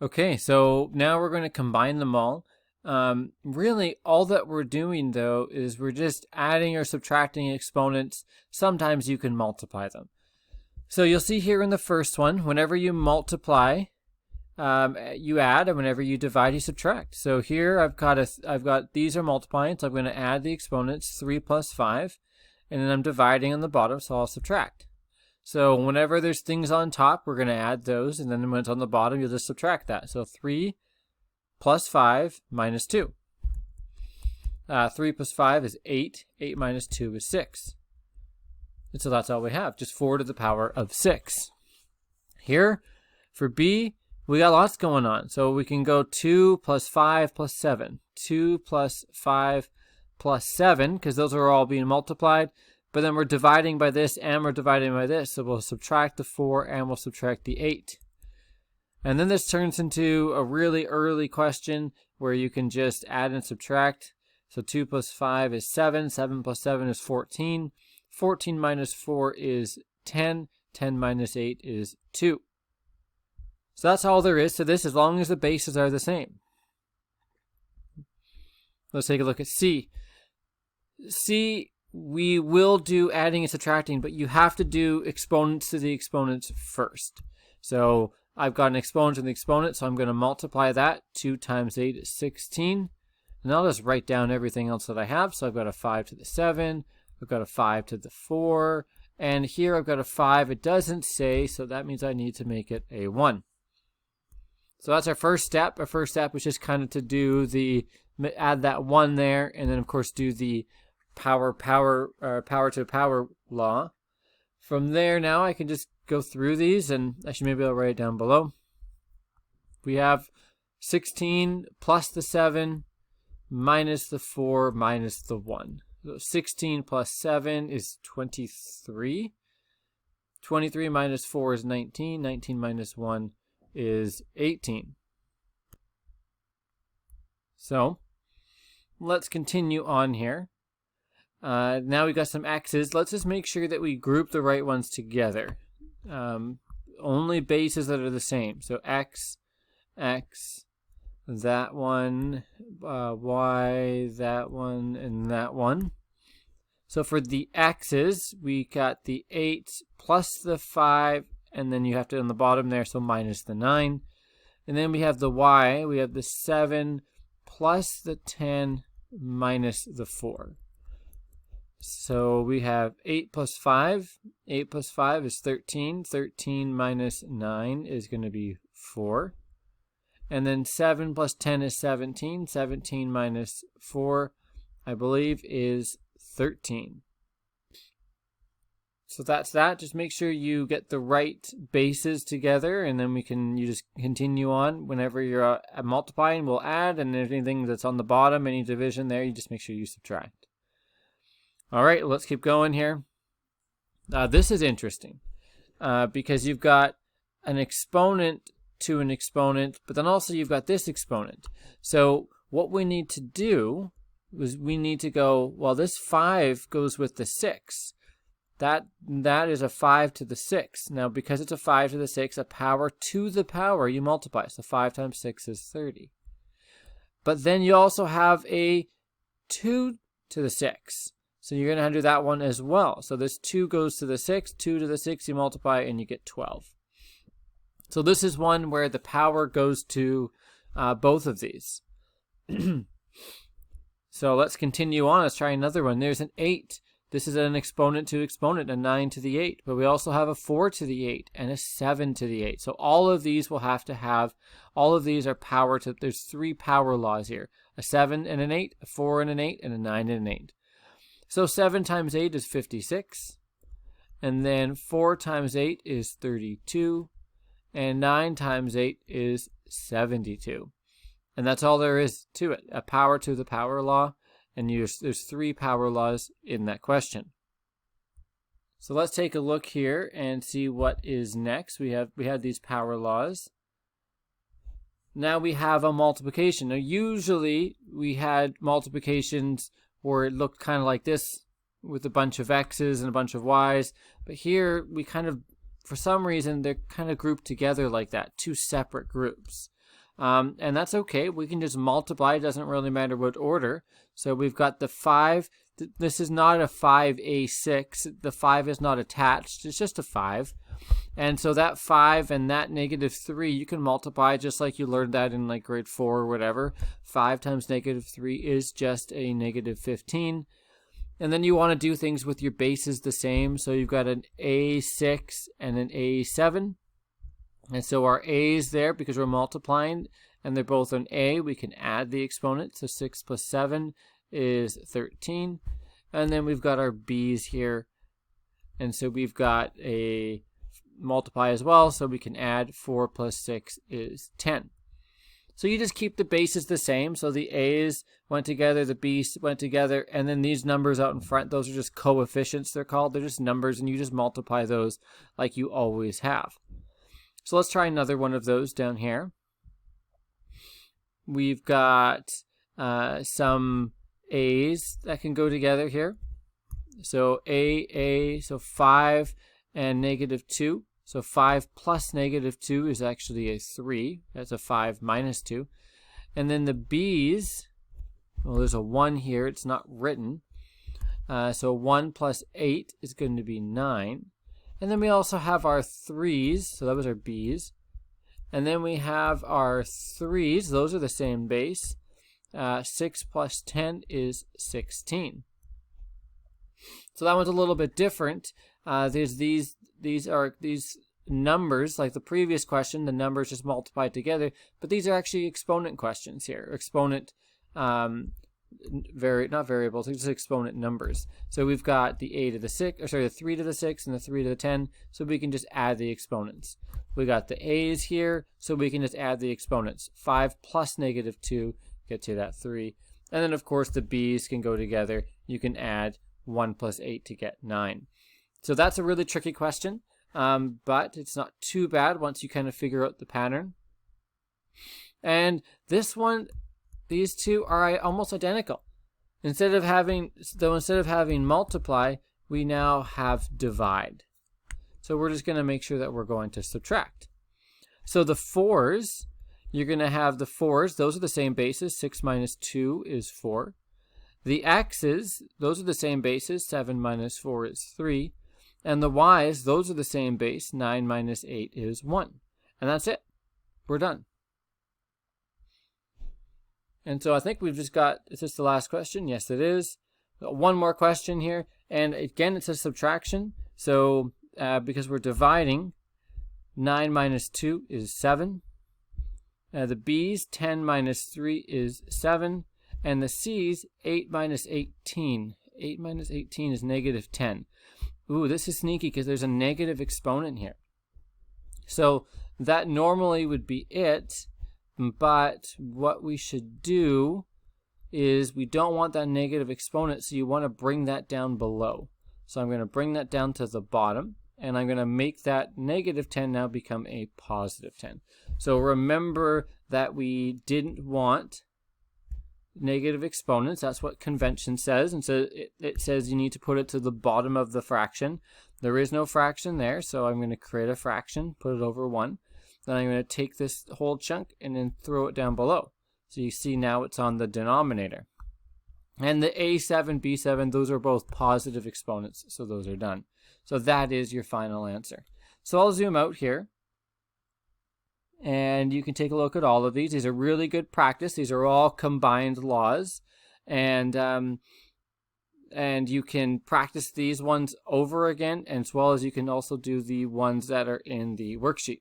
Okay, so now we're going to combine them all. Really, all that we're doing, though, is we're just adding or subtracting exponents. Sometimes you can multiply them. So you'll see here in the first one, whenever you multiply, you add, and whenever you divide, you subtract. So here I've got these are multiplying, so I'm going to add the exponents, 3 plus 5, and then I'm dividing on the bottom, so I'll subtract. So whenever there's things on top, we're going to add those, and then when it's on the bottom, you'll just subtract that. So 3 plus 5 minus 2. 3 plus 5 is 8. 8 minus 2 is 6. And so that's all we have, just 4 to the power of 6. Here, for B, we got lots going on. So we can go 2 plus 5 plus 7. 2 plus 5 plus 7, because those are all being multiplied. But then we're dividing by this and we're dividing by this. So we'll subtract the 4 and we'll subtract the 8. And then this turns into a really early question where you can just add and subtract. So 2 plus 5 is 7. 7 plus 7 is 14. 14 minus 4 is 10. 10 minus 8 is 2. So that's all there is to this, as long as the bases are the same. Let's take a look at C. C, we will do adding and subtracting, but you have to do exponents to the exponents first. So I've got an exponent to the exponent, so I'm going to multiply that. 2 times 8 is 16. And I'll just write down everything else that I have. So I've got a 5 to the 7. I've got a 5 to the 4. And here I've got a 5. It doesn't say, so that means I need to make it a 1. So that's our first step. Our first step is just kind of to do add that 1 there, and then of course do the power to power law. From there now I can just go through these, and actually maybe I'll write it down below. We have 16 plus the 7 minus the 4 minus the 1. So 16 plus 7 is 23. 23 minus 4 is 19. 19 minus 1 is 18. So let's continue on here. Now we got some x's. Let's just make sure that we group the right ones together. Only bases that are the same. So x, that one, y, that one, and that one. So for the x's, we got the 8 plus the 5, and then you have to on the bottom there, so minus the 9. And then we have the y, we have the 7 plus the 10 minus the 4. So we have 8 plus 5. 8 plus 5 is 13. 13 minus 9 is going to be 4. And then 7 plus 10 is 17. 17 minus 4, I believe, is 13. So that's that. Just make sure you get the right bases together, and then you just continue on. Whenever you're multiplying, we'll add, and anything that's on the bottom, any division there, you just make sure you subtract. All right, let's keep going here. This is interesting because you've got an exponent to an exponent, but then also you've got this exponent. So what we need to do is we need to go, well, this 5 goes with the 6. That is a 5 to the 6. Now, because it's a 5 to the 6, a power to the power, you multiply. So 5 times 6 is 30. But then you also have a 2 to the 6. So you're going to have to do that one as well. So this 2 goes to the 6, 2 to the 6, you multiply, and you get 12. So this is one where the power goes to both of these. So let's continue on. Let's try another one. There's an 8. This is an exponent to exponent, a 9 to the 8. But we also have a 4 to the 8 and a 7 to the 8. So all of these will have to have, all of these are power to, there's 3 power laws here. A 7 and an 8, a 4 and an 8, and a 9 and an 8. So 7 times 8 is 56. And then 4 times 8 is 32. And 9 times 8 is 72. And that's all there is to it, a power to the power law. And there's 3 power laws in that question. So let's take a look here and see what is next. We had these power laws. Now we have a multiplication. Now usually we had multiplications where it looked kind of like this with a bunch of x's and a bunch of y's. But here we kind of, for some reason, they're kind of grouped together like that, 2 separate groups. And that's okay. We can just multiply. It doesn't really matter what order. So we've got the 5. This is not a 5a6. The 5 is not attached. It's just a 5. And so that 5 and that -3, you can multiply just like you learned that in like grade 4 or whatever. 5 times -3 is just a -15. And then you want to do things with your bases the same. So you've got an A6 and an A7. And so our A's there, because we're multiplying, and they're both an A, we can add the exponent. So 6 plus 7 is 13. And then we've got our B's here. And so we've got a multiply as well, so we can add 4 plus 6 is 10. So you just keep the bases the same. So the A's went together, the B's went together, and then these numbers out in front, those are just coefficients, they're called. They're just numbers, and you just multiply those like you always have. So let's try another one of those down here. We've got some A's that can go together here. So so 5 and -2. So 5 plus -2 is actually a 3. That's a 5 minus 2. And then the B's, well, there's a 1 here. It's not written. So 1 plus 8 is going to be 9. And then we also have our 3's. So that was our B's. And then we have our 3's. Those are the same base. 6 plus 10 is 16. So that one's a little bit different. There's these numbers, like the previous question, the numbers just multiplied together, but these are actually exponent questions here. Exponent, not variables, it's just exponent numbers. So we've got the the 3 to the 6 and the 3 to the 10, so we can just add the exponents. We got the A's here, so we can just add the exponents. 5 plus -2 gets you that 3. And then of course the B's can go together. You can add 1 plus 8 to get 9. So that's a really tricky question, but it's not too bad once you kind of figure out the pattern. And this one, these two are almost identical. Instead of having multiply, we now have divide. So we're just going to make sure that we're going to subtract. So the 4's, you're going to have the 4's, those are the same bases. 6 minus 2 is 4. The X's, those are the same bases. 7 minus 4 is 3. And the Y's, those are the same base. 9 minus 8 is 1. And that's it. We're done. And so I think we've just got, is this the last question? Yes, it is. One more question here. And again, it's a subtraction. So because we're dividing, 9 minus 2 is 7. The B's, 10 minus 3 is 7. And the C's, 8 minus 18. 8 minus 18 is -10. Ooh, this is sneaky because there's a negative exponent here. So that normally would be it, but what we should do is we don't want that negative exponent, so you want to bring that down below. So I'm going to bring that down to the bottom, and I'm going to make that -10 now become a +10. So remember that we didn't want negative exponents. That's what convention says. And so it says you need to put it to the bottom of the fraction. There is no fraction there, so I'm going to create a fraction, put it over 1. Then I'm going to take this whole chunk and then throw it down below. So you see now it's on the denominator. And the A7, B7, those are both positive exponents, so those are done. So that is your final answer. So I'll zoom out here. And you can take a look at all of these. These are really good practice. These are all combined laws. And you can practice these ones over again, as well as you can also do the ones that are in the worksheet.